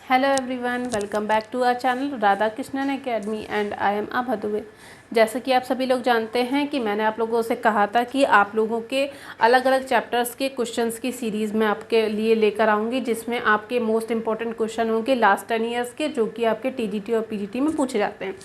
Hello everyone, welcome back to our channel Radha Krishnan academy and I am Abha Dubey. जैसे कि आप सभी लोग जानते हैं कि मैंने आप लोगों से कहा था कि आप लोगों के अलग अलग चैप्टर्स के क्वेश्चंस की सीरीज़ में आपके लिए लेकर आऊँगी, जिसमें आपके मोस्ट इंपॉर्टेंट क्वेश्चन होंगे लास्ट 10 ईयर्स के, जो कि आपके टीजीटी और पीजीटी में पूछे जाते हैं।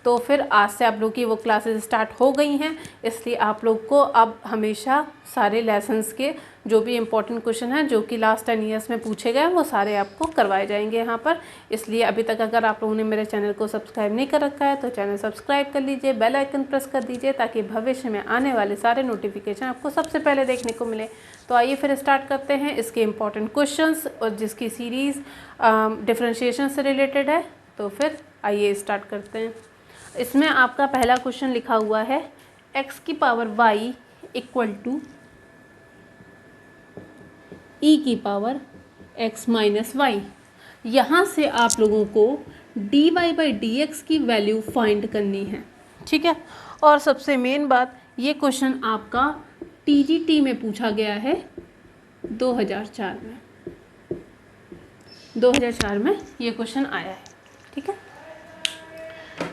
तो फिर आज से आप लोग की वो क्लासेस स्टार्ट हो गई हैं, इसलिए आप लोग को अब हमेशा सारे लेसन्स के जो भी इम्पोर्टेंट क्वेश्चन हैं जो कि लास्ट 10 ईयर्स में पूछे गए वो सारे आपको करवाए जाएंगे यहाँ पर। इसलिए अभी तक अगर आप लोगों ने मेरे चैनल को सब्सक्राइब नहीं कर रखा है तो चैनल सब्सक्राइब कर लीजिए, बेल आइकन प्रेस कर दीजिए ताकि भविष्य में आने वाले सारे नोटिफिकेशन आपको सबसे पहले देखने को मिले। तो आइए फिर स्टार्ट करते हैं इसके इम्पॉर्टेंट क्वेश्चंस, और जिसकी सीरीज़ डिफ्रेंशिएशन से रिलेटेड है। तो फिर आइए स्टार्ट करते हैं। इसमें आपका पहला क्वेश्चन लिखा हुआ है x की power y equal to e की पावर x माइनस वाई। यहाँ से आप लोगों को dy बाई डी एक्स की वैल्यू फाइंड करनी है, ठीक है। और सबसे मेन बात, ये क्वेश्चन आपका टीजीटी में पूछा गया है 2004 में। 2004 में ये क्वेश्चन आया है, ठीक है।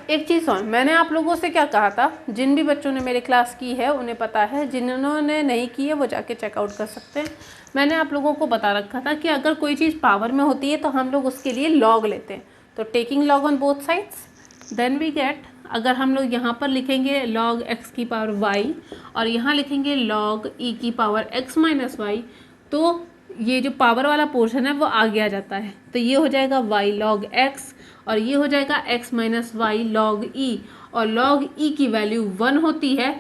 एक चीज़ और, मैंने आप लोगों से क्या कहा था, जिन भी बच्चों ने मेरी क्लास की है उन्हें पता है, जिन्होंने नहीं की है वो जाके चेकआउट कर सकते हैं। मैंने आप लोगों को बता रखा था कि अगर कोई चीज़ पावर में होती है तो हम लोग उसके लिए लॉग लेते हैं। तो taking log on both sides then we get, अगर हम लोग यहाँ पर लिखेंगे लॉग एक्स की पावर वाई और यहाँ लिखेंगे लॉग ई की पावर एक्स माइनस वाई, तो ये जो पावर वाला पोर्शन है वो आगे आ जाता है। तो ये हो जाएगा y लॉग x और ये हो जाएगा x माइनस वाई लॉग ई, और लॉग ई की वैल्यू 1 होती है,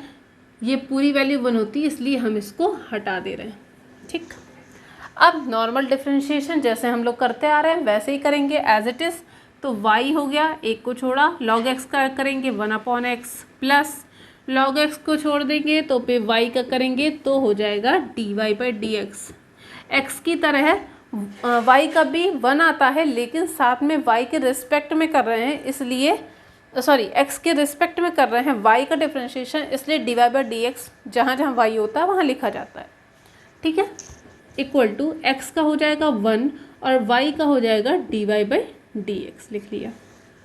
ये पूरी वैल्यू 1 होती है, इसलिए हम इसको हटा दे रहे हैं, ठीक। अब नॉर्मल डिफरेंशिएशन जैसे हम लोग करते आ रहे हैं वैसे ही करेंगे एज इट इज़। तो y हो गया, एक को छोड़ा, लॉग x का करेंगे 1/x प्लस लॉग x को छोड़ देंगे तो पे y का करेंगे तो हो जाएगा dy by D x. x की तरह y का भी 1 आता है, लेकिन साथ में y के रिस्पेक्ट में कर रहे हैं, इसलिए सॉरी x के रिस्पेक्ट में कर रहे हैं y का डिफरेंशिएशन, इसलिए dy बाई डी एक्स जहाँ जहाँ y होता है वहाँ लिखा जाता है, ठीक है। इक्वल टू x का हो जाएगा 1 और y का हो जाएगा dy बाई डी एक्स, लिख लिया,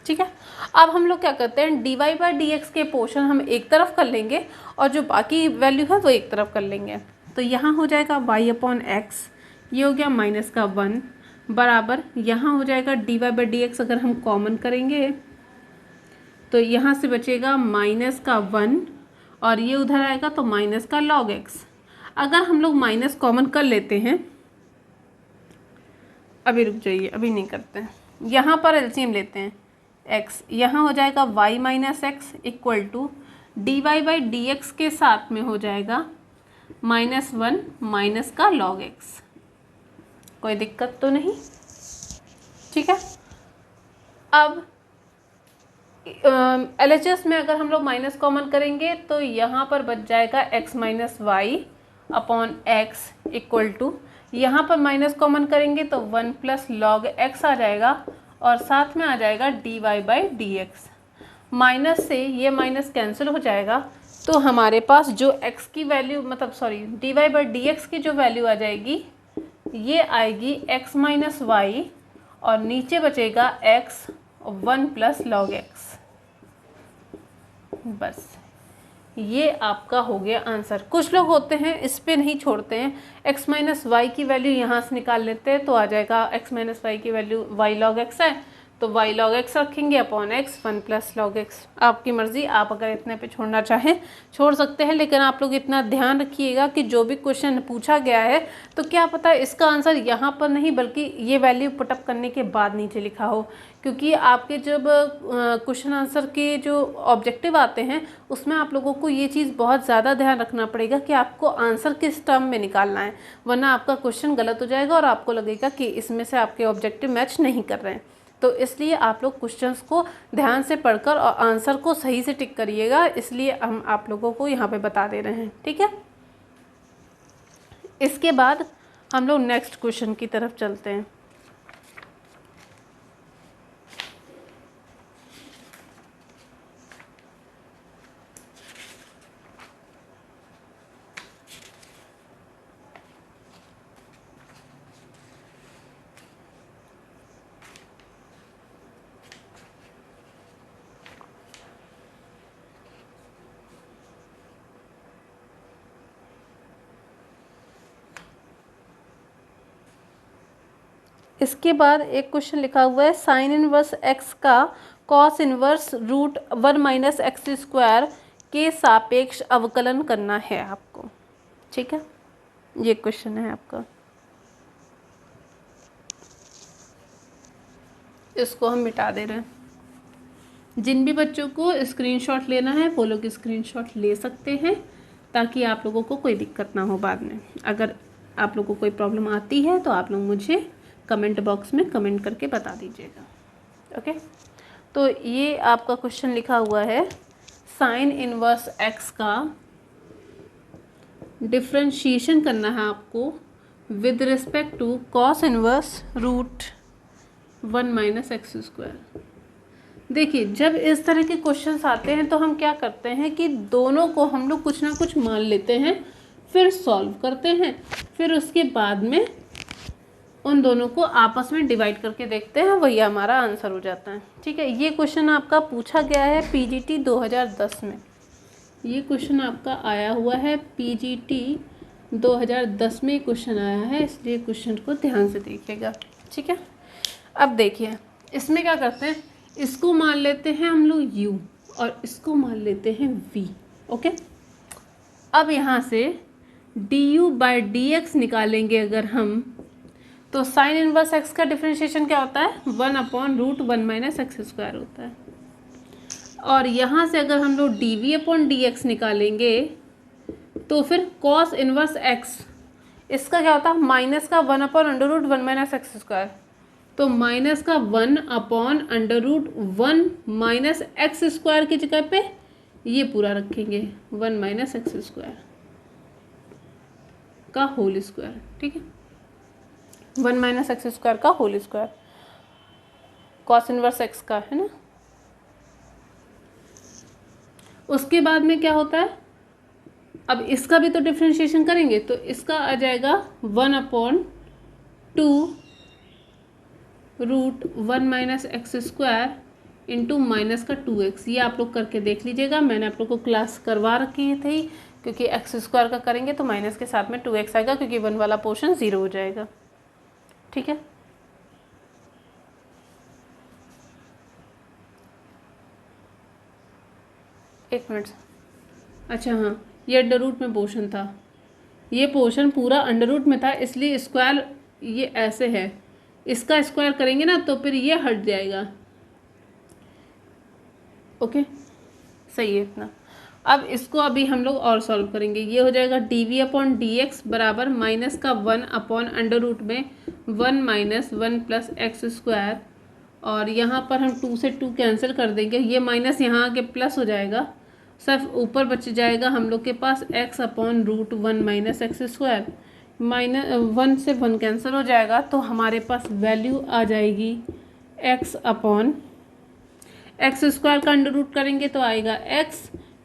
ठीक है। अब हम लोग क्या करते हैं, dy बाई डी एक्स के पोर्शन हम एक तरफ कर लेंगे और जो बाकी वैल्यू है वो एक तरफ कर लेंगे। तो यहाँ हो जाएगा y अपॉन एक्स, ये हो गया माइनस का 1 बराबर, यहाँ हो जाएगा dy बाई डी एक्स, अगर हम कॉमन करेंगे तो यहाँ से बचेगा माइनस का 1 और ये उधर आएगा तो माइनस का लॉग एक्स। अगर हम लोग माइनस कॉमन कर लेते हैं, अभी रुक जाइए, अभी नहीं करते हैं, यहाँ पर एलसीएम लेते हैं x, यहाँ हो जाएगा y minus X equal to D Y by D X के साथ में हो जाएगा -1 माइनस का लॉग एक्स। कोई दिक्कत तो नहीं, ठीक है। अब LHS में अगर हम लोग माइनस कॉमन करेंगे तो यहाँ पर बच जाएगा x minus Y upon X equal to, यहाँ पर माइनस कॉमन करेंगे तो 1 प्लस लॉग x आ जाएगा और साथ में आ जाएगा dy by D x. Minus से ये माइनस कैंसिल हो जाएगा, तो हमारे पास जो x की वैल्यू मतलब sorry dy by D X की जो वैल्यू आ जाएगी ये आएगी x माइनस वाई और नीचे बचेगा x 1 प्लस लॉग एक्स। बस ये आपका हो गया आंसर। कुछ लोग होते हैं इस पे नहीं छोड़ते हैं, x माइनस वाई की वैल्यू यहाँ से निकाल लेते हैं तो आ जाएगा x माइनस वाई की वैल्यू y लॉग x है तो y लॉग x रखेंगे upon x 1 plus log x। आपकी मर्ज़ी, आप अगर इतने पे छोड़ना चाहें छोड़ सकते हैं, लेकिन आप लोग इतना ध्यान रखिएगा कि जो भी क्वेश्चन पूछा गया है तो क्या पता इसका आंसर यहाँ पर नहीं बल्कि ये वैल्यू पुटअप करने के बाद नीचे लिखा हो, क्योंकि आपके जब क्वेश्चन आंसर के जो ऑब्जेक्टिव आते हैं उसमें आप लोगों को ये चीज़ बहुत ज़्यादा ध्यान रखना पड़ेगा कि आपको आंसर किस टर्म में निकालना है, वरना आपका क्वेश्चन गलत हो जाएगा और आपको लगेगा कि इसमें से आपके ऑब्जेक्टिव मैच नहीं कर रहे हैं। तो इसलिए आप लोग क्वेश्चंस को ध्यान से पढ़कर और आंसर को सही से टिक करिएगा, इसलिए हम आप लोगों को यहाँ पे बता दे रहे हैं, ठीक है। इसके बाद हम लोग नेक्स्ट क्वेश्चन की तरफ चलते हैं। इसके बाद एक क्वेश्चन लिखा हुआ है साइन इनवर्स एक्स का cos inverse root 1 minus X square के सापेक्ष अवकलन करना है आपको। ठीक है, ये क्वेश्चन है आपका। इसको हम मिटा दे रहे हैं। जिन भी बच्चों को स्क्रीनशॉट लेना है वो लोग स्क्रीनशॉट ले सकते हैं, ताकि आप लोगों को कोई दिक्कत ना हो बाद में। अगर आप लोगों को कोई प्रॉब्लम आती है तो आप लोग मुझे कमेंट बॉक्स में कमेंट करके बता दीजिएगा। ओके, तो ये आपका क्वेश्चन लिखा हुआ है साइन इनवर्स एक्स का डिफरेंशिएशन करना है आपको with respect to cos inverse root 1 minus X square. देखिए, जब इस तरह के क्वेश्चंस आते हैं तो हम क्या करते हैं कि दोनों को हम लोग कुछ ना कुछ मान लेते हैं, फिर सॉल्व करते हैं, फिर उसके बाद में उन दोनों को आपस में डिवाइड करके देखते हैं, वही हमारा आंसर हो जाता है। ठीक है, ये क्वेश्चन आपका पूछा गया है पीजीटी 2010 में। ये क्वेश्चन आपका आया हुआ है पीजीटी 2010 में क्वेश्चन आया है, इसलिए क्वेश्चन को ध्यान से देखिएगा। ठीक है, अब देखिए इसमें क्या करते हैं, इसको मान लेते हैं हम लोग u और इसको मान लेते हैं v। ओके, अब यहाँ से du बाई डी एक्स निकालेंगे अगर हम, तो साइन इनवर्स एक्स का डिफरेंशिएशन क्या होता है 1 upon root 1 minus X square होता है। और यहाँ से अगर हम लोग D V upon D X निकालेंगे तो फिर कॉस इनवर्स एक्स, इसका क्या होता है माइनस का 1 upon under root 1 minus X square. तो माइनस का 1 upon under root 1 minus X square की जगह पे ये पूरा रखेंगे 1 माइनस एक्स स्क्वायर का होल स्क्वायर। ठीक है, 1 माइनस एक्स स्क्वायर का whole square cos inverse X का है ना। उसके बाद में क्या होता है, अब इसका भी तो डिफरेंशिएशन करेंगे, तो इसका आ जाएगा 1 upon 2 root 1 minus X square into minus का 2x। ये आप लोग करके देख लीजिएगा, मैंने आप लोग को क्लास करवा रखी थी, क्योंकि एक्स स्क्वायर का करेंगे तो माइनस के साथ में 2x आएगा, क्योंकि 1 वाला पोर्शन 0 हो जाएगा। ठीक है, एक मिनट। अच्छा हाँ, ये अंडर रूट में पोर्शन था, ये पोर्शन पूरा अंडर रूट में था, इसलिए स्क्वायर ये ऐसे है, इसका स्क्वायर करेंगे ना तो फिर ये हट जाएगा। ओके, सही है इतना। अब इसको अभी हम लोग और सॉल्व करेंगे, ये हो जाएगा D V upon D X बराबर माइनस का 1 अपॉन अंडर रूट में 1 माइनस 1 प्लस एक्स स्क्वायर, और यहाँ पर हम 2 से 2 कैंसिल कर देंगे, ये माइनस यहाँ आके प्लस हो जाएगा, सिर्फ ऊपर बच जाएगा हम लोग के पास x upon root 1 minus X square. Minus 1 से 1 कैंसिल हो जाएगा, तो हमारे पास वैल्यू आ जाएगी x अपॉन एक्स स्क्वायर का अंडर रूट करेंगे तो आएगा x,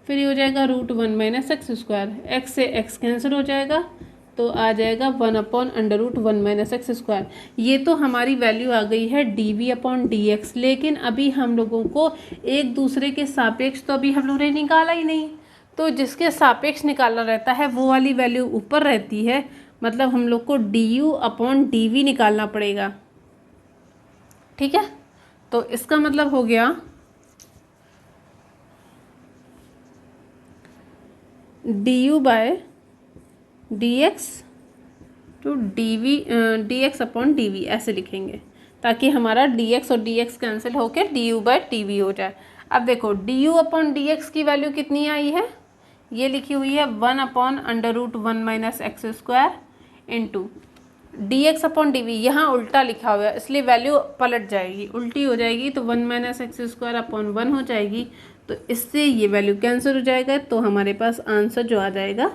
फिर ये हो जाएगा root 1 minus X square, x से x कैंसिल हो जाएगा तो आ जाएगा 1 upon under root 1 minus X square. ये तो हमारी वैल्यू आ गई है D V upon D X, लेकिन अभी हम लोगों को एक दूसरे के सापेक्ष तो अभी हम लोगों ने निकाला ही नहीं, तो जिसके सापेक्ष निकालना रहता है वो वाली वैल्यू ऊपर रहती है, मतलब हम लोग को D U upon D V निकालना पड़ेगा। ठीक है, तो इसका मतलब हो गया D U by D X to D V D X upon D V, ऐसे लिखेंगे ताकि हमारा डी एक्स और डी एक्स कैंसिल होकर D U by D V हो जाए। अब देखो D U upon D X की वैल्यू कितनी आई है, ये लिखी हुई है 1 upon under root 1 minus X square into D X upon D V, यहाँ उल्टा लिखा हुआ है इसलिए वैल्यू पलट जाएगी, उल्टी हो जाएगी, तो 1 माइनस एक्स स्क्वायर अपॉन 1 हो जाएगी, तो इससे ये वैल्यू कैंसिल हो जाएगा, तो हमारे पास आंसर जो आ जाएगा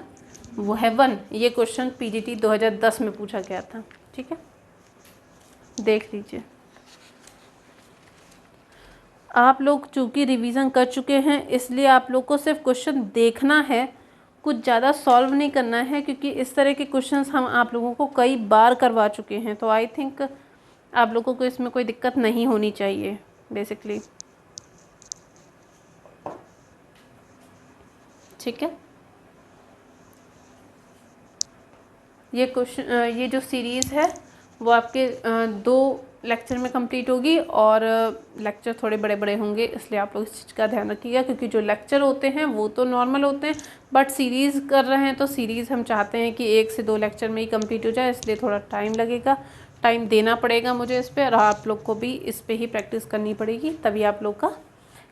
वो है 1। ये क्वेश्चन पीजीटी 2010 में पूछा गया था। ठीक है, देख लीजिए। आप लोग चूँकि रिवीजन कर चुके हैं इसलिए आप लोग को सिर्फ क्वेश्चन देखना है, कुछ ज़्यादा सॉल्व नहीं करना है, क्योंकि इस तरह के क्वेश्चंस हम आप लोगों को कई बार करवा चुके हैं, तो आई थिंक आप लोगों को इसमें कोई दिक्कत नहीं होनी चाहिए बेसिकली। ठीक है, ये क्वेश्चन ये जो सीरीज़ है वो आपके 2 लेक्चर में कंप्लीट होगी, और लेक्चर थोड़े बड़े बड़े होंगे, इसलिए आप लोग इस चीज़ का ध्यान रखिएगा, क्योंकि जो लेक्चर होते हैं वो तो नॉर्मल होते हैं, बट सीरीज़ कर रहे हैं तो सीरीज़ हम चाहते हैं कि 1 से 2 लेक्चर में ही कंप्लीट हो जाए, इसलिए थोड़ा टाइम लगेगा, टाइम देना पड़ेगा मुझे इस पर, और आप लोग को भी इस पर ही प्रैक्टिस करनी पड़ेगी, तभी आप लोग का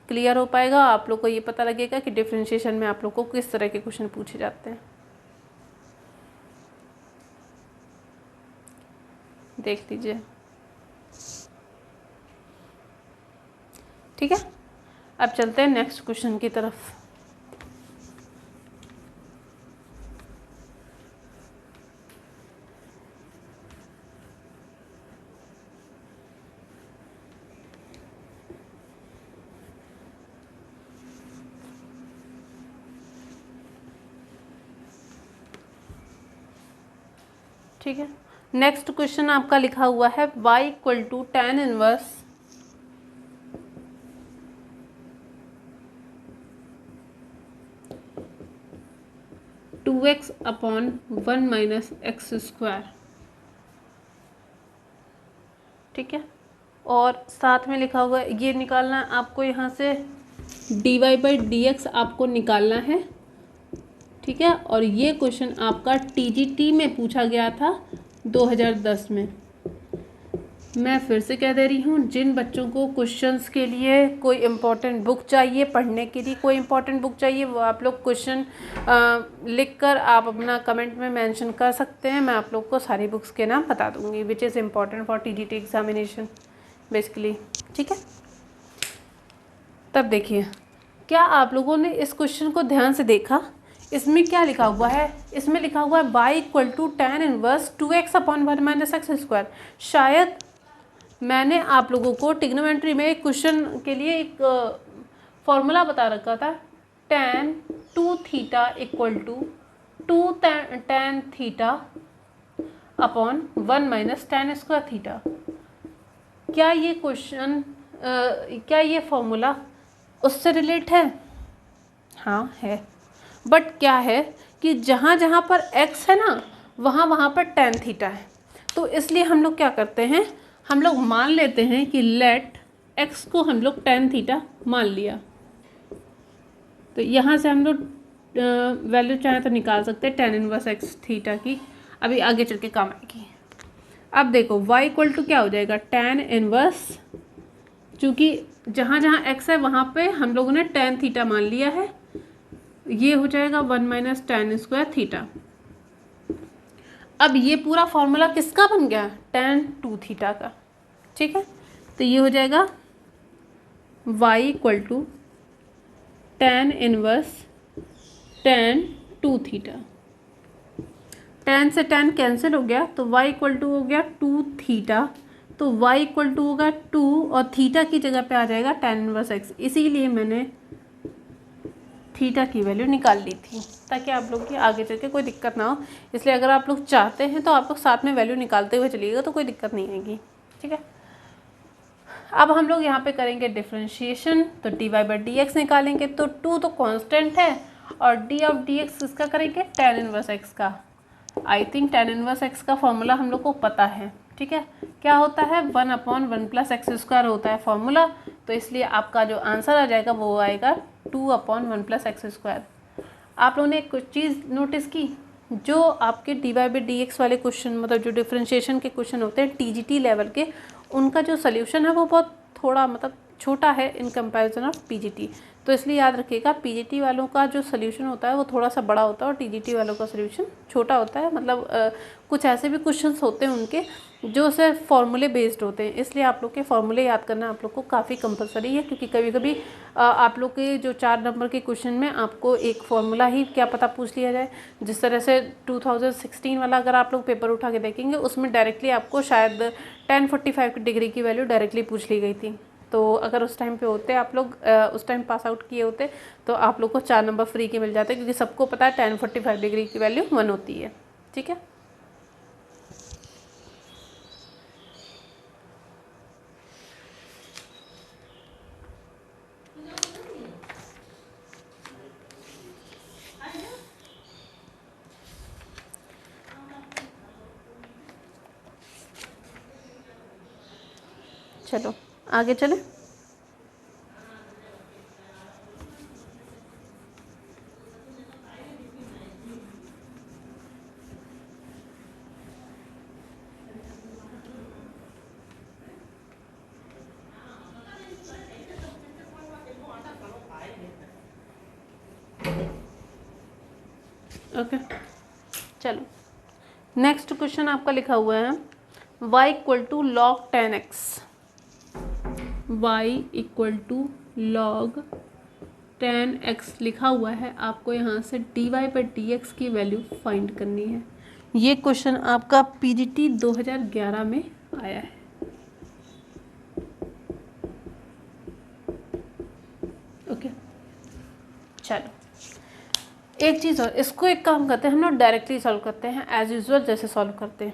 क्लियर हो पाएगा। आप लोग को ये पता लगेगा कि डिफरेंशिएशन में आप लोग को किस तरह के क्वेश्चन पूछे जाते हैं। देख लीजिए, ठीक है। अब चलते हैं नेक्स्ट क्वेश्चन की तरफ। ठीक है, नेक्स्ट क्वेश्चन आपका लिखा हुआ है y equal to tan inverse 2x upon 1 minus X square. ठीक है, और साथ में लिखा हुआ है ये निकालना है आपको, यहाँ से dy/dx आपको निकालना है। ठीक है, और ये क्वेश्चन आपका TGT में पूछा गया था 2010 में। मैं फिर से कह दे रही हूँ, जिन बच्चों को क्वेश्चंस के लिए कोई इम्पोर्टेंट बुक चाहिए, पढ़ने के लिए कोई इम्पोर्टेंट बुक चाहिए, वो आप लोग क्वेश्चन लिखकर आप अपना कमेंट में मेंशन कर सकते हैं। मैं आप लोग को सारी बुक्स के नाम बता दूँगी which is important for TGT examination basically. ठीक है, तब देखिए, क्या आप लोगों ने इस क्वेश्चन को ध्यान से देखा? इसमें क्या लिखा हुआ है? इसमें लिखा हुआ है y equal to tan inverse 2x upon 1 minus X square. शायद मैंने आप लोगों को ट्रिग्नोमेट्री में एक क्वेश्चन के लिए एक फॉर्मूला बता रखा था, tan 2 theta equal to 2 tan theta upon 1 minus tan square theta. क्या ये क्वेश्चन क्या ये फॉर्मूला उससे रिलेट है? हाँ है, बट क्या है कि जहाँ जहाँ पर x है ना, वहाँ वहाँ पर tan थीटा है। तो इसलिए हम लोग क्या करते हैं, हम लोग मान लेते हैं कि लेट x को हम लोग tan थीटा मान लिया। तो यहाँ से हम लोग वैल्यू चाहे तो निकाल सकते हैं tan इनवर्स x थीटा की, अभी आगे चल के काम आएगी। अब देखो y इक्वल टू क्या हो जाएगा, tan इनवर्स, चूँकि जहाँ जहाँ x है वहाँ पे हम लोगों ने tan थीटा मान लिया है, ये हो जाएगा 1 माइनस tan स्क्वायर थीटा। अब ये पूरा फॉर्मूला किसका बन गया, tan 2 थीटा का। ठीक है, तो ये हो जाएगा y equal to tan inverse tan 2 theta. tan से tan कैंसिल हो गया, तो y इक्वल टू हो गया 2 थीटा, तो y इक्वल टू होगा 2 और थीटा की जगह पे आ जाएगा tan इनवर्स x। इसीलिए मैंने थीटा की वैल्यू निकाल ली थी, ताकि आप लोग की आगे चल के कोई दिक्कत ना हो। इसलिए अगर आप लोग चाहते हैं तो आप लोग साथ में वैल्यू निकालते हुए चलिएगा, तो कोई दिक्कत नहीं आएगी। ठीक है, अब हम लोग यहाँ पे करेंगे डिफरेंशिएशन, तो dy/dx निकालेंगे, तो 2 तो कांस्टेंट है, और d ऑफ dx किसका करेंगे, tan इनवर्स x का। I think tan inverse x का फॉर्मूला हम लोग को पता है। ठीक है, क्या होता है, 1 अपॉन 1 प्लस एक्स स्क्वायर होता है फॉर्मूला, तो इसलिए आपका जो आंसर आ जाएगा वो आएगा 2 अपॉन 1 प्लस एक्स स्क्वायर। आप लोगों ने कुछ चीज़ नोटिस की, जो आपके dy/dx वाले क्वेश्चन, मतलब जो डिफरेंशिएशन के क्वेश्चन होते हैं TGT लेवल के, उनका जो सोल्यूशन है वो बहुत थोड़ा मतलब छोटा है इन कंपैरिजन ऑफ PGT। तो इसलिए याद रखिएगा, PGT वालों का जो सोल्यूशन होता है वो थोड़ा सा बड़ा होता है, और TGT वालों का सोल्यूशन छोटा होता है। मतलब कुछ ऐसे भी क्वेश्चंस होते हैं उनके जो सिर्फ फॉर्मूले बेस्ड होते हैं, इसलिए आप लोग के फॉर्मूले याद करना आप लोग को काफ़ी कंपलसरी है, क्योंकि कभी कभी आप लोग के जो 4 नंबर के क्वेश्चन में आपको एक फॉर्मूला ही क्या पता पूछ लिया जाए। जिस तरह से 2016 वाला अगर आप लोग पेपर उठा के देखेंगे, उसमें डायरेक्टली आपको शायद tan 45 डिग्री की वैल्यू डायरेक्टली पूछ ली गई थी। तो अगर उस टाइम पे होते आप लोग उस टाइम पास आउट किए होते, तो आप लोग को 4 नंबर फ्री के मिल जाते, क्योंकि सबको पता है tan 45 डिग्री की वैल्यू 1 होती है। ठीक है, चलो आगे चलें। ओके चलो, नेक्स्ट क्वेश्चन आपका लिखा हुआ है y equal to log 10x, y equal to log 10x लिखा हुआ है। आपको यहाँ से dy पर dx की वैल्यू फाइंड करनी है। ये क्वेश्चन आपका पीजीटी 2011 में आया है। ओके चलो, एक चीज़ और, इसको एक काम करते हैं हम लोग डायरेक्टली सॉल्व करते हैं एज यूजुअल जैसे सॉल्व करते हैं,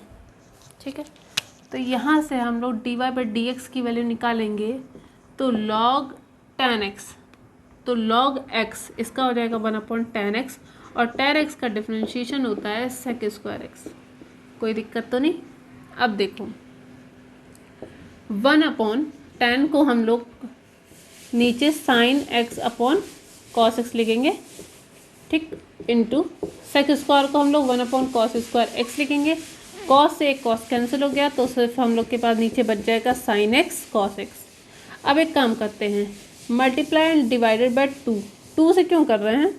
ठीक है। तो यहाँ से हम लोग dy बाई डी एक्स की वैल्यू निकालेंगे तो log 10x, तो log x इसका हो जाएगा 1/10x, और 10x का डिफरेंशिएशन होता है sec स्क्वायर x। कोई दिक्कत तो नहीं। अब देखो 1/10 को हम लोग नीचे sin x upon cos x लिखेंगे, ठीक, इंटू सेक स्क्वायर को हम लोग 1/cos स्क्वायर x लिखेंगे। cos से एक cos कैंसिल हो गया तो सिर्फ हम लोग के पास नीचे बच जाएगा sin x cos x। अब एक काम करते हैं, मल्टीप्लाई एंड डिवाइडेड बाय 2 से क्यों कर रहे हैं,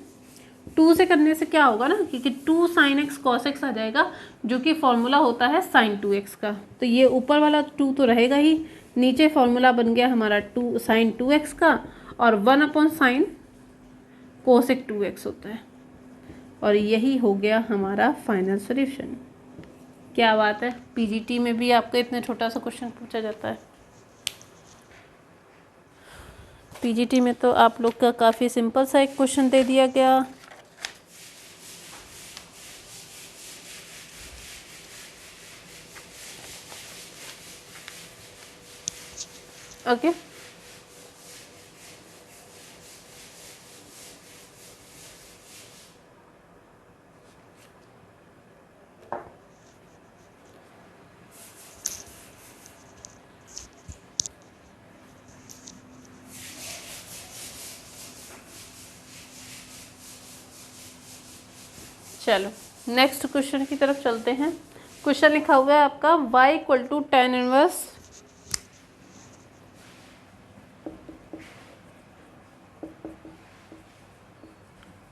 2 से करने से क्या होगा ना, क्योंकि 2 sin x cos x आ जाएगा जो कि फॉर्मूला होता है sin 2x का। तो ये ऊपर वाला 2 तो रहेगा ही, नीचे फॉर्मूला बन गया हमारा 2 sin 2x का, और 1/sin कोसेक 2x होता है, और यही हो गया हमारा फाइनल सॉल्यूशन। क्या बात है, पीजीटी में भी आपका इतना छोटा सा क्वेश्चन पूछा जाता है। पीजीटी में तो आप लोग का काफ़ी सिंपल सा एक क्वेश्चन दे दिया गया। ओके चलो नेक्स्ट क्वेश्चन की तरफ चलते हैं। क्वेश्चन लिखा हुआ है आपका y equal to tan inverse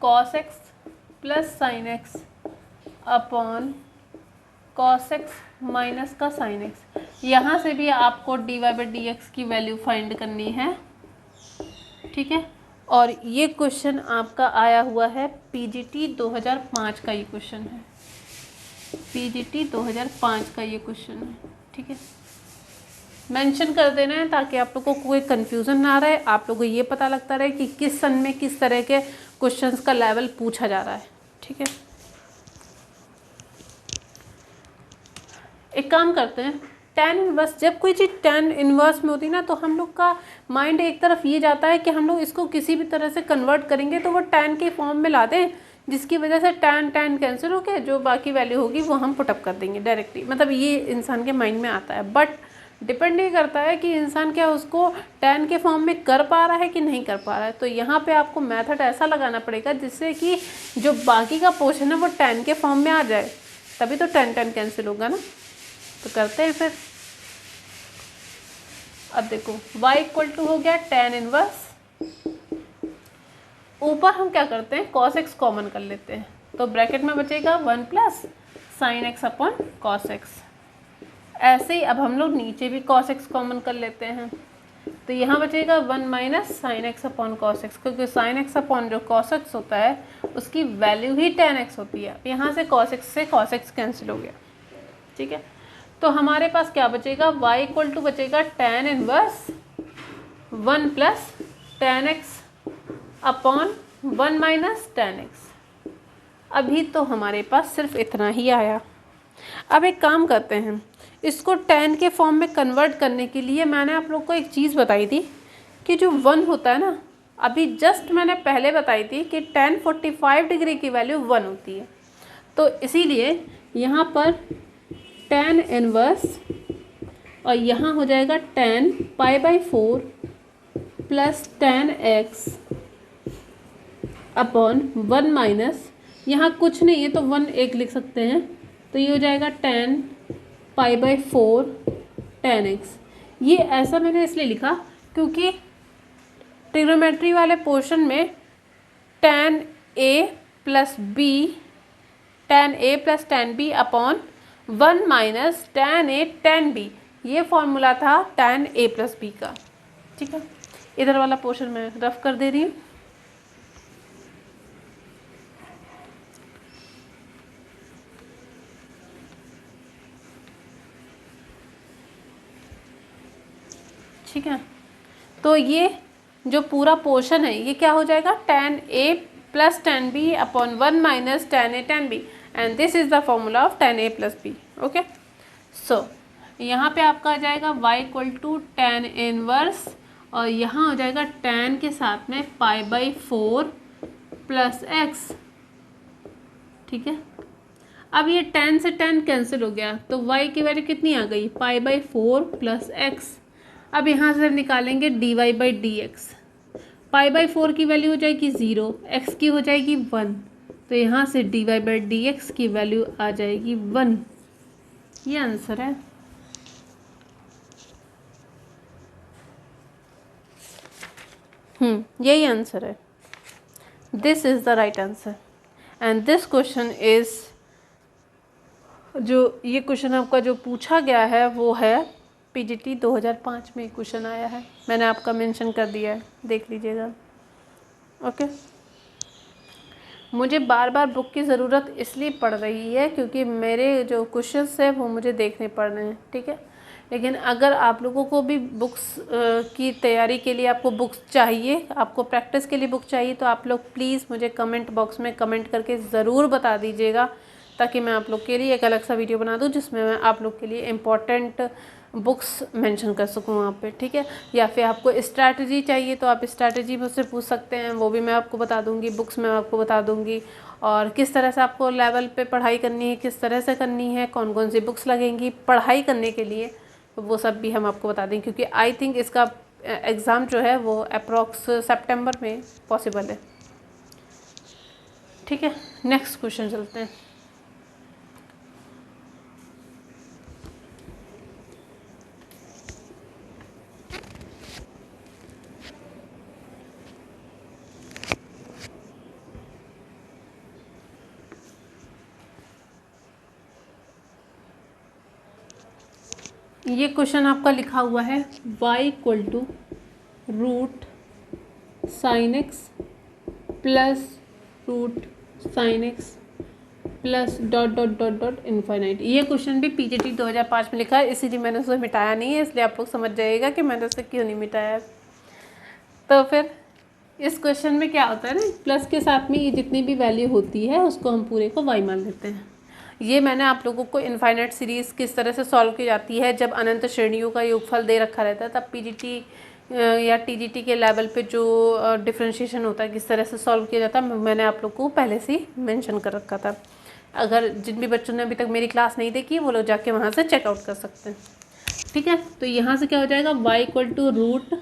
cos x plus sin x upon cos x minus का sin x। यहाँ से भी आपको dy बाई डी एक्स की वैल्यू फाइंड करनी है, ठीक है। और ये क्वेश्चन आपका आया हुआ है पीजीटी 2005 का, ये क्वेश्चन है पीजीटी 2005 का ये क्वेश्चन है, ठीक है। मेंशन कर देना है ताकि आप लोगों को कोई कंफ्यूजन ना रहे, आप लोगों को ये पता लगता रहे कि किस सन में किस तरह के क्वेश्चंस का लेवल पूछा जा रहा है, ठीक है। एक काम करते हैं, tan इनवर्स, जब कोई चीज़ tan इनवर्स में होती है ना तो हम लोग का माइंड एक तरफ ये जाता है कि हम लोग इसको किसी भी तरह से कन्वर्ट करेंगे तो वो tan के फॉर्म में ला दें, जिसकी वजह से tan कैंसिल हो के जो बाकी वैल्यू होगी वो हम पुटअप कर देंगे डायरेक्टली। मतलब ये इंसान के माइंड में आता है, बट डिपेंड ये करता है कि इंसान क्या उसको tan के फॉर्म में कर पा रहा है कि नहीं कर पा रहा है। तो यहाँ पे आपको मेथड ऐसा लगाना पड़ेगा जिससे कि जो बाकी का पोर्शन है वो tan के फॉर्म में आ जाए, तभी तो tan कैंसिल होगा ना। तो करते हैं फिर। अब देखो y इक्वल टू हो गया tan इनवर्स, ऊपर हम क्या करते हैं cos x कॉमन कर लेते हैं, तो ब्रैकेट में बचेगा 1 plus sin x upon cos x। ऐसे ही अब हम लोग नीचे भी cos x कॉमन कर लेते हैं, तो यहाँ बचेगा 1 minus sin x upon cos x, क्योंकि sin x अपॉन जो cos x होता है उसकी वैल्यू ही tan x होती है। यहाँ से cos x से cos x कैंसिल हो गया, ठीक है। तो हमारे पास क्या बचेगा, y इक्वल टू बचेगा tan inverse 1 plus tan x upon 1 minus tan x। अभी तो हमारे पास सिर्फ इतना ही आया। अब एक काम करते हैं, इसको tan के फॉर्म में कन्वर्ट करने के लिए मैंने आप लोग को एक चीज़ बताई थी कि जो 1 होता है ना, अभी जस्ट मैंने पहले बताई थी कि tan 45 डिग्री की वैल्यू 1 होती है। तो इसीलिए यहाँ पर tan इनवर्स और यहाँ हो जाएगा tan π/4 plus tan x upon 1 minus, यहाँ कुछ नहीं है तो 1 एक लिख सकते हैं, तो ये हो जाएगा tan π/4 tan x। ये ऐसा मैंने इसलिए लिखा क्योंकि ट्रिग्नोमेट्री वाले पोर्शन में tan a plus tan b upon 1 minus tan a tan b, ये फॉर्मूला था tan a प्लस b का। ठीक है, इधर वाला पोर्शन मैं रफ कर दे रही हूँ। ठीक है, तो ये जो पूरा पोर्शन है ये क्या हो जाएगा, tan a plus tan b upon 1 minus tan a tan b, and this is the formula of tan a plus b। Okay, so यहाँ पे आपका आ जाएगा y equal to tan inverse, और यहाँ हो जाएगा tan के साथ में π/4 प्लस x। ठीक है, अब ये tan से tan कैंसिल हो गया तो y की वैल्यू कितनी आ गई, π/4 प्लस x। अब यहाँ से निकालेंगे dy/dx, π/4 की वैल्यू हो जाएगी 0, x की हो जाएगी 1, तो यहाँ से dy/dx की वैल्यू आ जाएगी 1। ये आंसर है। यही आंसर है। This is the right answer and this question is, जो ये क्वेश्चन आपका जो पूछा गया है वो है पीजीटी 2005 में क्वेश्चन आया है, मैंने आपका मेंशन कर दिया है, देख लीजिएगा। ओके, मुझे बार बार बुक की ज़रूरत इसलिए पड़ रही है क्योंकि मेरे जो क्वेश्चंस है वो मुझे देखने पड़ रहे हैं। ठीक है, लेकिन अगर आप लोगों को भी बुक्स की तैयारी के लिए आपको बुक्स चाहिए, आपको प्रैक्टिस के लिए बुक चाहिए, तो आप लोग प्लीज़ मुझे कमेंट बॉक्स में कमेंट करके ज़रूर बता दीजिएगा, ताकि मैं आप लोग के लिए एक अलग सा वीडियो बना दूं जिसमें मैं आप लोग के लिए इम्पॉर्टेंट बुक्स मेंशन कर सकूं वहाँ पे। ठीक है, या फिर आपको स्ट्रैटेजी चाहिए तो आप स्ट्रैटेजी मुझसे पूछ सकते हैं, वो भी मैं आपको बता दूंगी, बुक्स मैं आपको बता दूंगी, और किस तरह से आपको लेवल पे पढ़ाई करनी है, किस तरह से करनी है, कौन कौन सी बुक्स लगेंगी पढ़ाई करने के लिए, तो वो सब भी हम आपको बता देंगे, क्योंकि आई थिंक इसका एग्ज़ाम जो है वो अप्रॉक्स सितंबर में पॉसिबल है। ठीक है, नेक्स्ट क्वेश्चन चलते हैं। ये क्वेश्चन आपका लिखा हुआ है y equal to root sine x plus root sine x plus dot dot dot dot infinite. ये क्वेश्चन भी पीजीटी 2005 में लिखा है, इसीलिए मैंने उसे मिटाया नहीं है, इसलिए आप लोग समझ जाइएगा कि मैंने उसे क्यों नहीं मिटाया। तो फिर इस क्वेश्चन में क्या होता है ना, प्लस के साथ में ये जितनी भी वैल्यू होती है उसको हम पूरे को y मान लेते हैं। ये मैंने आप लोगों को इनफाइनाइट सीरीज़ किस तरह से सॉल्व की जाती है, जब अनंत श्रेणियों का योगफल दे रखा रहता है, तब पीजीटी या टीजीटी के लेवल पे जो डिफरेंशिएशन होता है किस तरह से सॉल्व किया जाता है, मैंने आप लोग को पहले से ही मेंशन कर रखा था। अगर जिन भी बच्चों ने अभी तक मेरी क्लास नहीं देखी वो लोग जाके वहाँ से चेकआउट कर सकते हैं। ठीक है, तो यहाँ से क्या हो जाएगा, y equal to root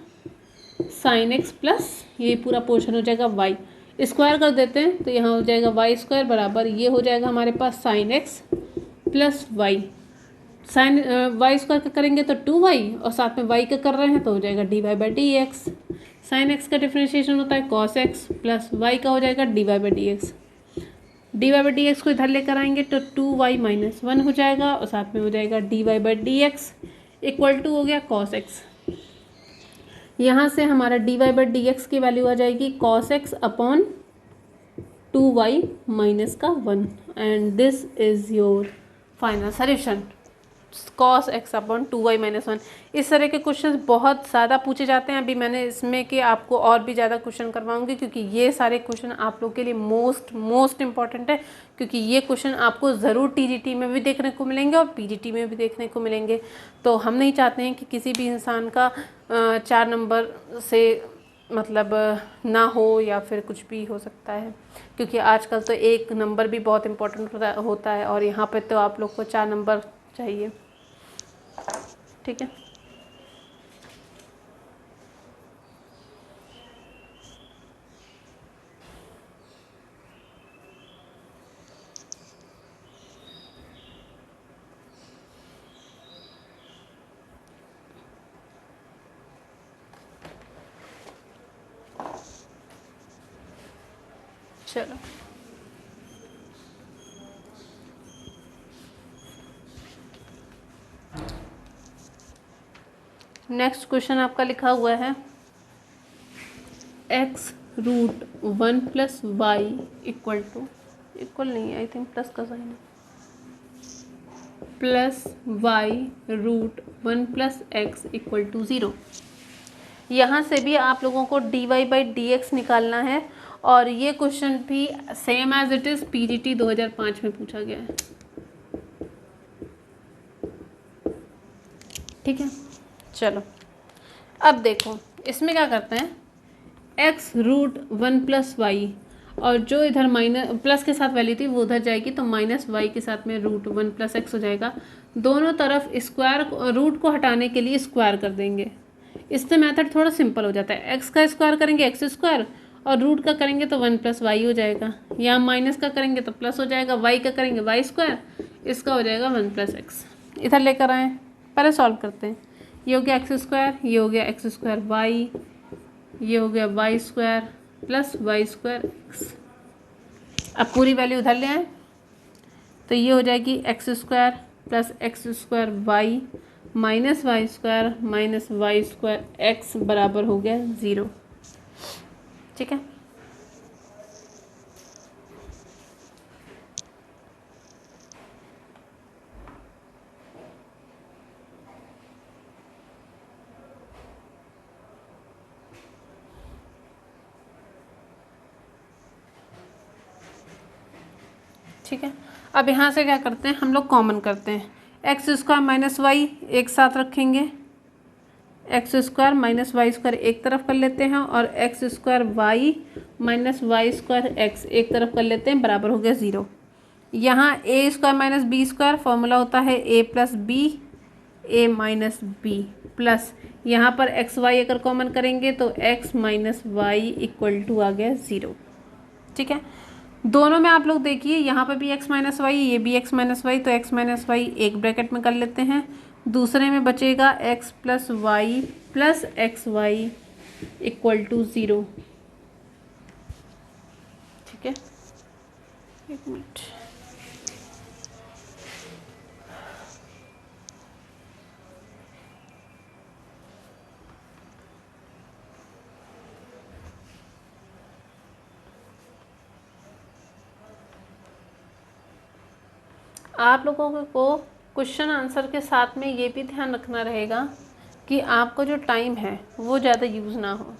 sine x plus ये पूरा पोर्शन हो जाएगा y, स्क्वायर कर देते हैं तो यहाँ हो जाएगा वाई स्क्वायर बराबर ये हो जाएगा हमारे पास sine x plus y. Sine y square का करेंगे तो 2y, और साथ में y का कर रहे हैं तो हो जाएगा dy/dx। साइन एक्स का डिफ्रेंशिएशन होता है cos x प्लस y का हो जाएगा dy/dx। dy/dx को इधर लेकर आएंगे तो 2y - 1 हो जाएगा, और साथ में हो जाएगा dy/dx इक्वल टू हो गया cos x। यहाँ से हमारा dy/dx की वैल्यू आ जाएगी cos x upon 2y minus का 1, and this is your final solution, cos x upon 2y - 1। इस तरह के क्वेश्चंस बहुत ज़्यादा पूछे जाते हैं। अभी मैंने इसमें कि आपको और भी ज़्यादा क्वेश्चन करवाऊंगी, क्योंकि ये सारे क्वेश्चन आप लोग के लिए मोस्ट इम्पॉर्टेंट है, क्योंकि ये क्वेश्चन आपको ज़रूर टीजीटी में भी देखने को मिलेंगे और पीजीटी में भी देखने को मिलेंगे। तो हम नहीं चाहते हैं कि किसी भी इंसान का 4 नंबर से मतलब ना हो, या फिर कुछ भी हो सकता है, क्योंकि आजकल तो 1 नंबर भी बहुत इम्पोर्टेंट होता है, और यहाँ पर तो आप लोग को 4 नंबर चाहिए। ठीक है। चलो नेक्स्ट क्वेश्चन आपका लिखा हुआ है x√1 plus Y equal to, equal नहीं है, आई थिंक प्लस का साइन है, plus y√1 plus X equal to 0। यहाँ से भी आप लोगों को dy/dx निकालना है और ये क्वेश्चन भी same as it is PGT 2005 में पूछा गया है। ठीक है, चलो अब देखो इसमें क्या करते हैं, x√1 प्लस वाई, और जो इधर माइनस प्लस के साथ वैल्यू थी वो उधर जाएगी तो माइनस वाई के साथ में √1 प्लस एक्स हो जाएगा। दोनों तरफ स्क्वायर, रूट को हटाने के लिए स्क्वायर कर देंगे। इससे मेथड थोड़ा सिंपल हो जाता है। एक्स का स्क्वायर करेंगे एक्स स्क्वायर, और रूट का करेंगे तो 1 प्लस वाई हो जाएगा। यहाँ माइनस का करेंगे तो प्लस हो जाएगा, वाई का करेंगे वाई स्क्वायर, इसका हो जाएगा 1 प्लस एक्स। इधर लेकर आए, पहले सॉल्व करते हैं। ये हो गया एक्स स्क्वायर, ये हो गया एक्स स्क्वायर वाई, ये हो गया Y square plus Y square X. अब पूरी वैल्यू उधर ले आए तो ये हो जाएगी X square plus X square Y minus Y square X बराबर हो गया 0। ठीक है, ठीक है। अब यहाँ से क्या करते हैं, हम लोग कॉमन करते हैं। एक्स स्क्वायर माइनस वाई एक साथ रखेंगे, X square minus Y square एक तरफ कर लेते हैं, और X square Y minus Y square X एक तरफ कर लेते हैं, बराबर हो गया 0। यहाँ a square minus b square formula होता है a plus b, a minus b plus यहाँ पर एक्स वाई अगर कॉमन करेंगे तो x minus y equal to आ गया 0। ठीक है, दोनों में आप लोग देखिए यहाँ पर भी x माइनस वाई, ये भी x माइनस वाई, तो x माइनस वाई एक ब्रैकेट में कर लेते हैं। दूसरे में बचेगा x plus Y plus X Y equal to 0। ठीक है, एक मिनट, आप लोगों को क्वेश्चन आंसर के साथ में ये भी ध्यान रखना रहेगा कि आपका जो टाइम है वो ज़्यादा यूज़ ना हो,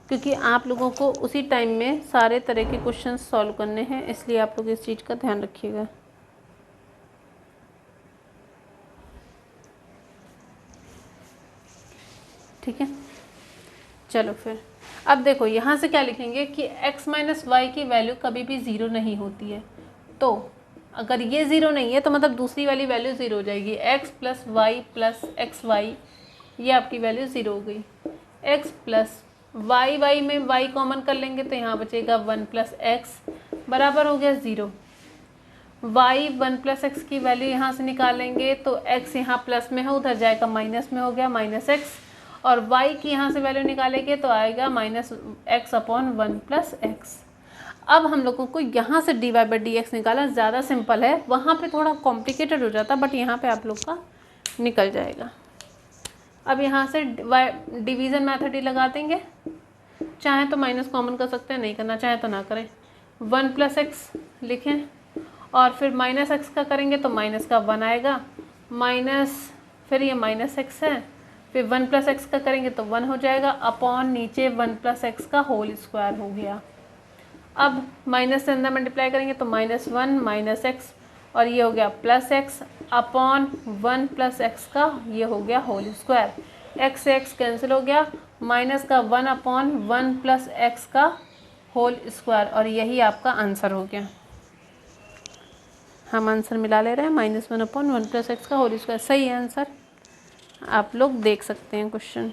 क्योंकि आप लोगों को उसी टाइम में सारे तरह के क्वेश्चन सॉल्व करने हैं, इसलिए आप लोग इस चीज़ का ध्यान रखिएगा। ठीक है, चलो फिर अब देखो यहाँ से क्या लिखेंगे कि x माइनस वाई की वैल्यू कभी भी 0 नहीं होती है। तो अगर ये 0 नहीं है तो मतलब दूसरी वाली वैल्यू 0 हो जाएगी। x plus Y plus X Y, ये आपकी वैल्यू 0 हो गई। x प्लस वाई, वाई में y कॉमन कर लेंगे तो यहाँ बचेगा 1 प्लस एक्स बराबर हो गया 0। y 1 प्लस एक्स की वैल्यू यहाँ से निकालेंगे तो x यहाँ प्लस में है, उधर जाएगा माइनस में, हो गया माइनस एक्स, और y की यहाँ से वैल्यू निकालेंगे तो आएगा minus x upon 1 plus x. अब हम लोगों को यहाँ से dy/dx निकालना ज़्यादा सिंपल है, वहाँ पे थोड़ा कॉम्प्लिकेटेड हो जाता, बट यहाँ पे आप लोग का निकल जाएगा। अब यहाँ से डिवीज़न मेथड ही लगा देंगे, चाहे तो माइनस कॉमन कर सकते हैं, नहीं करना चाहे तो ना करें। 1 प्लस एक्स लिखें और फिर माइनस एक्स का करेंगे तो माइनस का 1 आएगा, माइनस फिर ये माइनस एक्स है, फिर 1 प्लस एक्स का करेंगे तो 1 हो जाएगा, अपॉन नीचे 1 प्लस एक्स का होल स्क्वायर हो गया। अब माइनस से अंदर मल्टीप्लाई करेंगे तो -1 माइनस एक्स, और ये हो गया plus x upon 1 plus x का ये हो गया होल स्क्वायर। एक्स से एक्स कैंसिल हो गया, माइनस का 1 अपॉन 1 प्लस एक्स का होल स्क्वायर, और यही आपका आंसर हो गया। हम आंसर मिला ले रहे हैं, -1 अपॉन 1 प्लस एक्स का होल स्क्वायर, सही है आंसर। आप लोग देख सकते हैं question.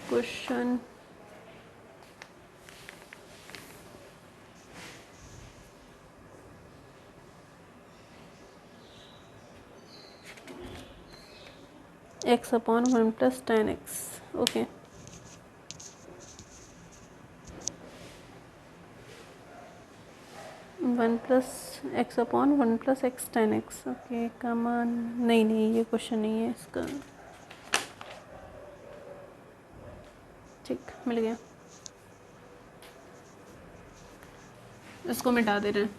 Question x upon 1 plus 10x। Okay, one plus x upon 1 plus x 10x। Okay, come on नहीं ये क्वेश्चन नहीं है इसका। ठीक, मिल गया, इसको मिटा दे रहे हैं।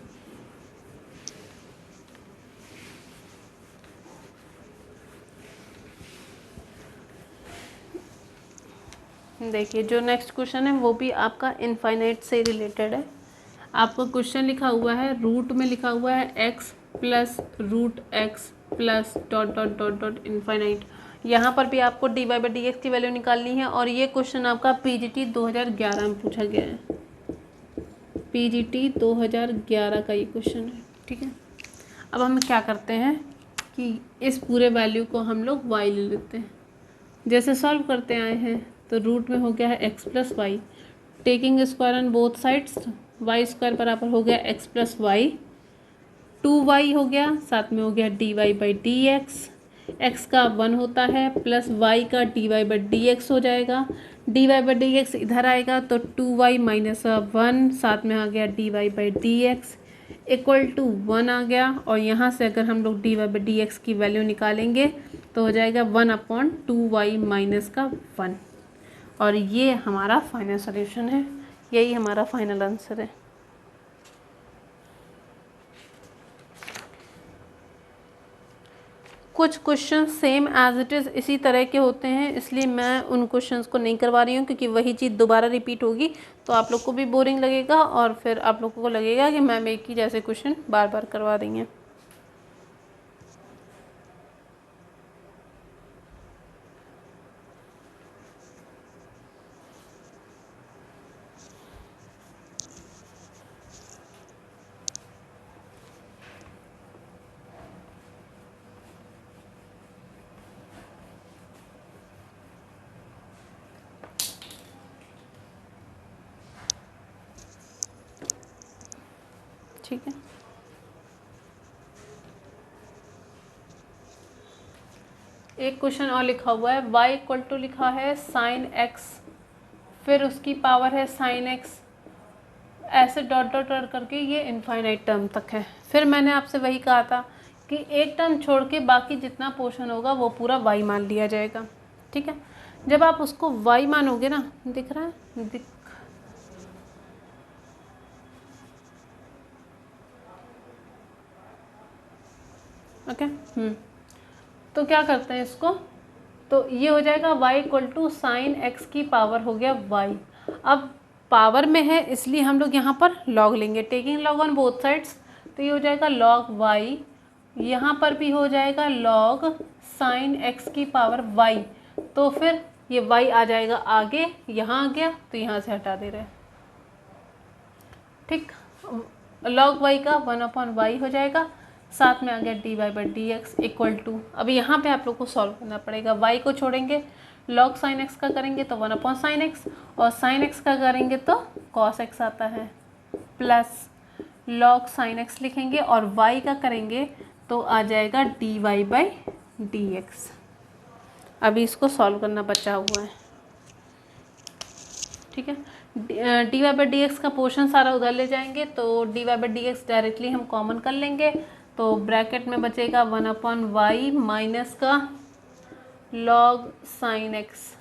देखिए जो नेक्स्ट क्वेश्चन है वो भी आपका इनफाइनाइट से रिलेटेड है। आपका क्वेश्चन लिखा हुआ है, रूट में लिखा हुआ है x plus root X plus dot dot dot dot infinite. यहाँ पर भी आपको dy बाई डी एक्स की वैल्यू निकालनी है और ये क्वेश्चन आपका PGT 2011 में पूछा गया है। PGT 2011 का ये क्वेश्चन है। ठीक है, अब हम क्या करते हैं कि इस पूरे वैल्यू को हम लोग y ले लेते हैं। जैसे सॉल्व करते आए हैं तो रूट में हो गया है x plus Y, taking square on both sides, Y square बराबर हो गया x प्लस वाई, 2y हो गया, साथ में हो गया dy बाई डी एक्स का 1 होता है प्लस y का dy बाई डी एक्स हो जाएगा, dy बाई डी एक्स इधर आएगा तो 2y माइनस 1, साथ में आ गया dy by D X equal to 1 आ गया। और यहाँ से अगर हम लोग dy बाई डी एक्स की वैल्यू निकालेंगे तो हो जाएगा 1 अपॉन 2y माइनस का 1। और ये हमारा फाइनल सॉल्यूशन है, यही हमारा फाइनल आंसर है। कुछ question same as it is इसी तरह के होते हैं, इसलिए मैं उन क्वेश्चंस को नहीं करवा रही हूँ क्योंकि वही चीज़ दोबारा रिपीट होगी तो आप लोग को भी बोरिंग लगेगा और फिर आप लोगों को लगेगा कि मैम एक ही जैसे क्वेश्चन बार बार करवा रही हैं। ठीक है, एक क्वेश्चन और लिखा हुआ है, y इक्वल टू लिखा है साइन x, फिर उसकी पावर है साइन x, ऐसे डॉट डॉट डॉट करके ये इनफाइनाइट टर्म तक है। फिर मैंने आपसे वही कहा था कि एक टर्म छोड़ के बाकी जितना पोर्शन होगा वो पूरा y मान लिया जाएगा। ठीक है, जब आप उसको y मानोगे ना, दिख रहा है ओके तो क्या करते हैं इसको, तो ये हो जाएगा y equal to sine X की पावर हो गया y। अब पावर में है इसलिए हम लोग यहाँ पर लॉग लेंगे, taking log on both sides, तो ये हो जाएगा लॉग y, यहाँ पर भी हो जाएगा लॉग साइन एक्स की पावर y। तो फिर ये y आ जाएगा आगे, यहाँ आ गया तो यहाँ से हटा दे रहे हैं। ठीक, लॉग y का 1 अपॉन वाई हो जाएगा, साथ में आ गया dy by D X equal to, अब यहाँ पे आप लोग को सॉल्व करना पड़ेगा। y को छोड़ेंगे, लॉग साइन x का करेंगे तो 1 अपॉन साइन एक्स, और साइन x का करेंगे तो कॉस x आता है, प्लस लॉग साइन x लिखेंगे और y का करेंगे तो आ जाएगा dy बाई डी एक्स। अभी इसको सॉल्व करना बचा हुआ है। ठीक है, dy बाई डी एक्स का पोर्शन सारा उधर ले जाएंगे तो dy by D x directly हम कॉमन कर लेंगे, तो ब्रैकेट में बचेगा 1 अपॉन वाई माइनस का log sine x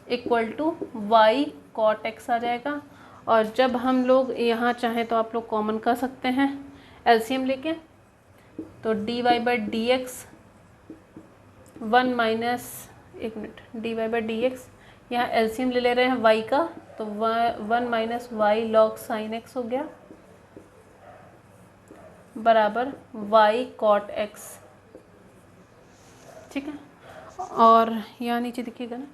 equal to y cot x आ जाएगा। और जब हम लोग यहाँ चाहें तो आप लोग कॉमन कर सकते हैं एलसीएम लेके, तो d Y by D x one minus, एक मिनट, d Y by D x, यहाँ एलसीएम ले रहे हैं वाई का, तो one minus Y log sine x हो गया बराबर वाई कॉट एक्स। ठीक है, और यहाँ नीचे देखिएगा ना,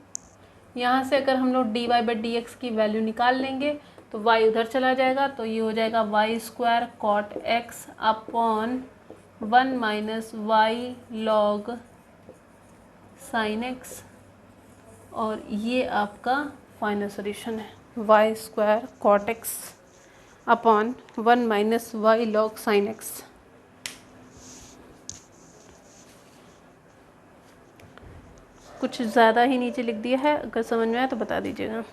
यहाँ से अगर हम लोग D Y by D X की वैल्यू निकाल लेंगे तो y उधर चला जाएगा, तो ये हो जाएगा Y square cot X upon one minus Y log sine X, और ये आपका फाइनल सॉल्यूशन है, Y square cot X upon one minus Y log sine X. कुछ ज़्यादा ही नीचे लिख दिया है, अगर समझ में आए तो बता दीजिएगा।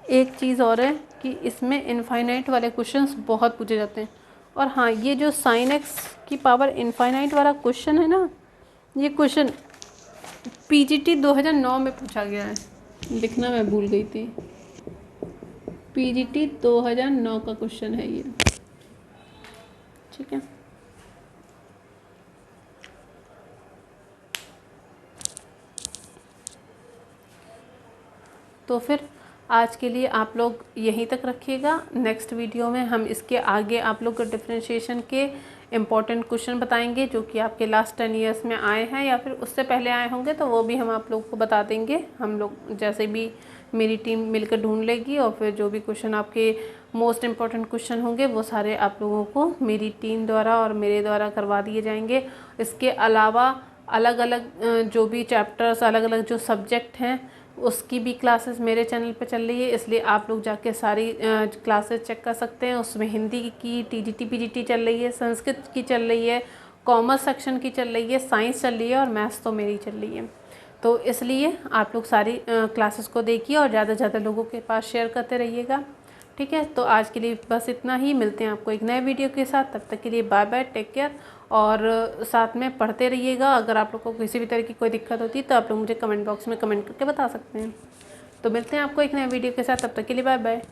एक चीज़ और है कि इसमें इनफाइनाइट वाले क्वेश्चंस बहुत पूछे जाते हैं। और हाँ, ये जो साइन एक्स की पावर इनफाइनाइट वाला क्वेश्चन है ना, ये क्वेश्चन पीजीटी 2009 में पूछा गया है, लिखना मैं भूल गई थी। पीजीटी 2009 का क्वेश्चन है ये। ठीक है, तो फिर आज के लिए आप लोग यहीं तक रखिएगा। नेक्स्ट वीडियो में हम इसके आगे आप लोग को डिफरेंशिएशन के इम्पॉर्टेंट क्वेश्चन बताएंगे, जो कि आपके लास्ट 10 ईयर्स में आए हैं या फिर उससे पहले आए होंगे, तो वो भी हम आप लोग को बता देंगे। हम लोग जैसे भी मेरी टीम मिलकर ढूंढ लेगी, और फिर जो भी क्वेश्चन आपके मोस्ट इम्पॉर्टेंट क्वेश्चन होंगे वो सारे आप लोगों को मेरी टीम द्वारा और मेरे द्वारा करवा दिए जाएंगे। इसके अलावा अलग अलग जो भी चैप्टर्स, अलग अलग जो सब्जेक्ट हैं, उसकी भी क्लासेस मेरे चैनल पे चल रही है, इसलिए आप लोग जाके सारी क्लासेस चेक कर सकते हैं। उसमें हिंदी की टीजीटी पीजीटी चल रही है, संस्कृत की चल रही है, कॉमर्स सेक्शन की चल रही है, साइंस चल रही है, और मैथ्स तो मेरी चल रही है। तो इसलिए आप लोग सारी क्लासेस को देखिए और ज़्यादा से ज़्यादा लोगों के पास शेयर करते रहिएगा। ठीक है, तो आज के लिए बस इतना ही। मिलते हैं आपको एक नए वीडियो के साथ, तब तक के लिए बाय बाय, टेक केयर। और साथ में पढ़ते रहिएगा। अगर आप लोग को किसी भी तरह की कोई दिक्कत होती है तो आप लोग मुझे कमेंट बॉक्स में कमेंट करके बता सकते हैं। तो मिलते हैं आपको एक नए वीडियो के साथ, तब तक के लिए बाय बाय।